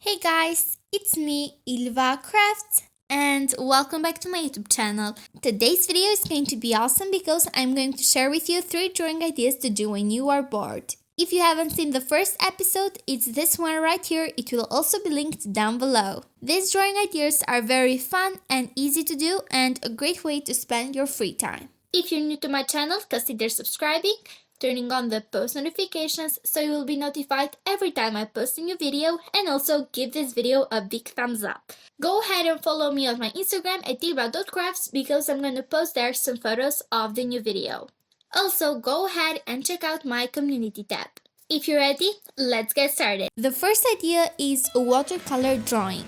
Hey guys, it's me, ILVA Crafts, and welcome back to my YouTube channel. Today's video is going to be awesome because I'm going to share with you 3 drawing ideas to do when you are bored. If you haven't seen the first episode, it's this one right here. It will also be linked down below. These drawing ideas are very fun and easy to do and a great way to spend your free time. If you're new to my channel, consider subscribing, turning on the post notifications so you will be notified every time I post a new video, and also give this video a big thumbs up. Go ahead and follow me on my Instagram at ilva.crafts because I'm going to post there some photos of the new video. Also, go ahead and check out my community tab. If you're ready, let's get started. The first idea is a watercolor drawing.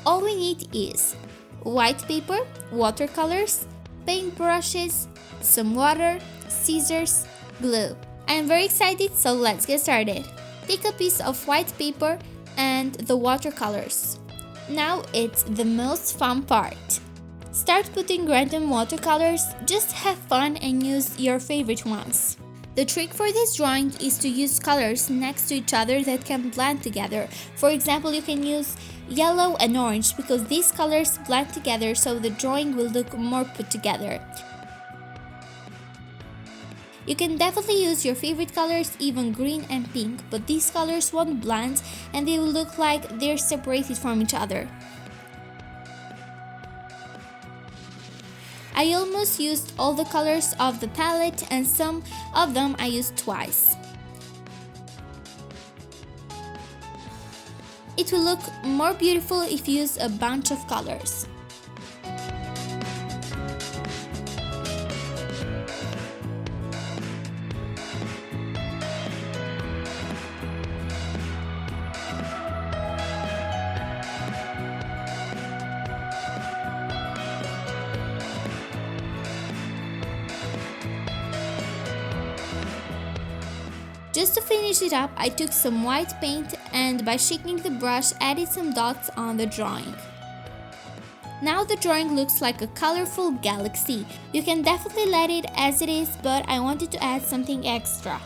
All we need is white paper, watercolors, paintbrushes, some water, scissors, glue. I am very excited, so let's get started. Take a piece of white paper and the watercolors. Now it's the most fun part. Start putting random watercolors, just have fun and use your favorite ones. The trick for this drawing is to use colors next to each other that can blend together. For example, you can use yellow and orange because these colors blend together so the drawing will look more put together. You can definitely use your favorite colors, even green and pink, but these colors won't blend and they will look like they're separated from each other. I almost used all the colors of the palette and some of them I used twice. It will look more beautiful if you use a bunch of colors. Just to finish it up, I took some white paint and by shaking the brush added some dots on the drawing. Now the drawing looks like a colorful galaxy. You can definitely let it as it is, but I wanted to add something extra.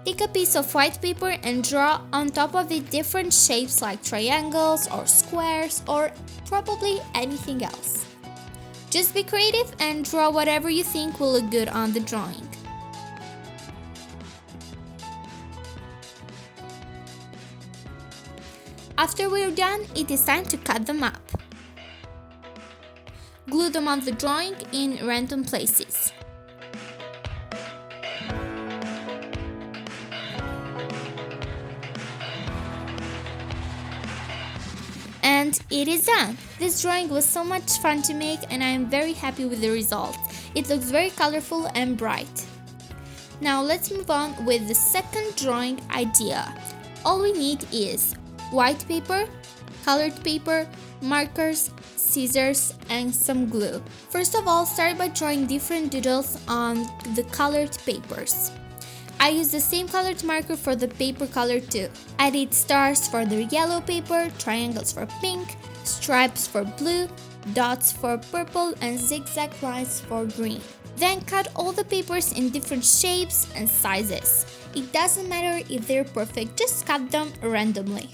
Take a piece of white paper and draw on top of it different shapes like triangles or squares or probably anything else. Just be creative and draw whatever you think will look good on the drawing. After we're done, it is time to cut them up. Glue them on the drawing in random places. And it is done! This drawing was so much fun to make and I am very happy with the result. It looks very colorful and bright. Now let's move on with the second drawing idea. All we need is white paper, colored paper, markers, scissors, and some glue. First of all, start by drawing different doodles on the colored papers. I used the same colored marker for the paper color too. I did stars for the yellow paper, triangles for pink, stripes for blue, dots for purple, and zigzag lines for green. Then cut all the papers in different shapes and sizes. It doesn't matter if they're perfect, just cut them randomly.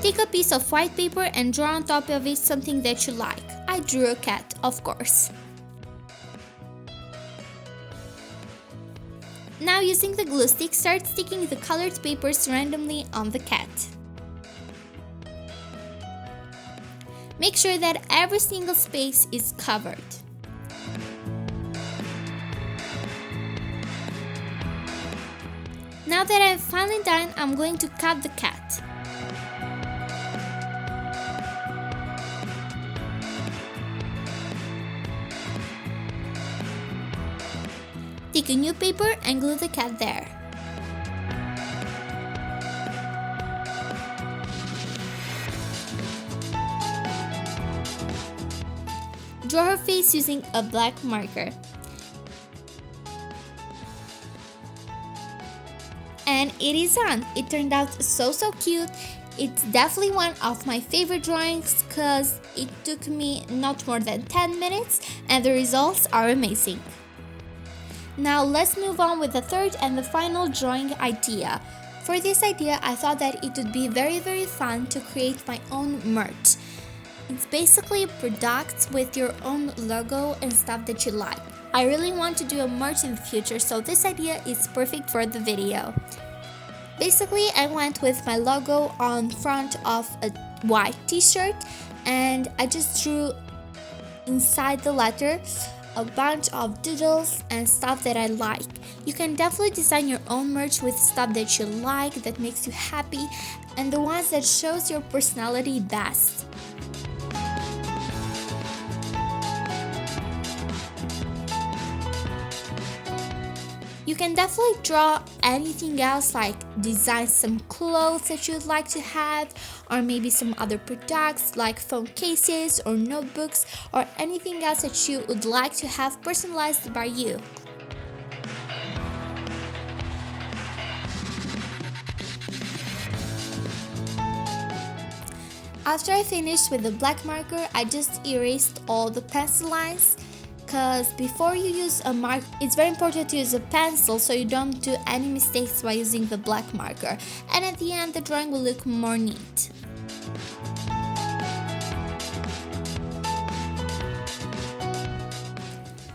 Take a piece of white paper and draw on top of it something that you like. I drew a cat, of course. Now using the glue stick, start sticking the colored papers randomly on the cat. Make sure that every single space is covered. Now that I'm finally done, I'm going to cut the cat. Take a new paper and glue the cat there. Draw her face using a black marker. And it is done! It turned out so cute. It's definitely one of my favorite drawings because it took me not more than 10 minutes and the results are amazing. Now let's move on with the third and the final drawing idea. For this idea, I thought that it would be very fun to create my own merch. It's basically products with your own logo and stuff that you like. I really want to do a merch in the future, so this idea is perfect for the video. Basically, I went with my logo on front of a white t-shirt, and I just drew inside the letter a bunch of doodles and stuff that I like. You can definitely design your own merch with stuff that you like, that makes you happy, and the ones that shows your personality best. You can definitely draw anything else, like design some clothes that you'd like to have, or maybe some other products like phone cases or notebooks, or anything else that you would like to have personalized by you. After I finished with the black marker, I just erased all the pencil lines. Because before you use a marker, it's very important to use a pencil so you don't do any mistakes by using the black marker. And at the end, the drawing will look more neat.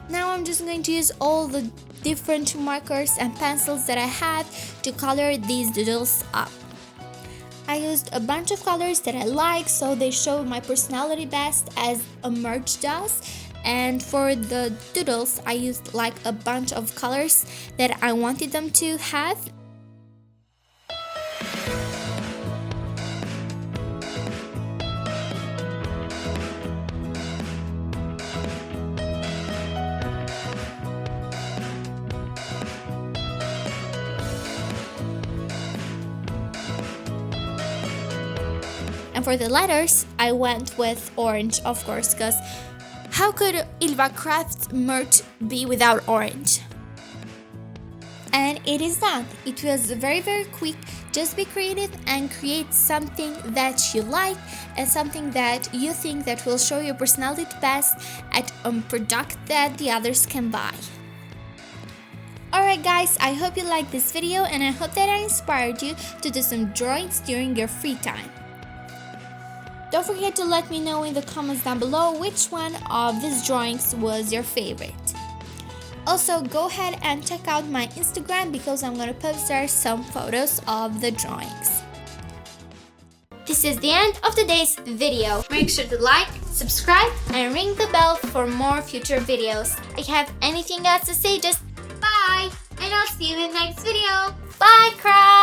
Now I'm just going to use all the different markers and pencils that I have to color these doodles up. I used a bunch of colors that I like, so they show my personality best as a merch does. And for the doodles, I used like a bunch of colors that I wanted them to have. And for the letters, I went with orange, of course, because how could ILVA Craft merch be without orange? And it is done. It was very quick. Just be creative and create something that you like and something that you think that will show your personality best at a product that the others can buy. Alright guys, I hope you liked this video and I hope that I inspired you to do some drawings during your free time. Don't forget to let me know in the comments down below which one of these drawings was your favorite. Also, go ahead and check out my Instagram because I'm going to post there some photos of the drawings. This is the end of today's video. Make sure to like, subscribe, and ring the bell for more future videos. If you have anything else to say, just bye! And I'll see you in the next video. Bye, crowd!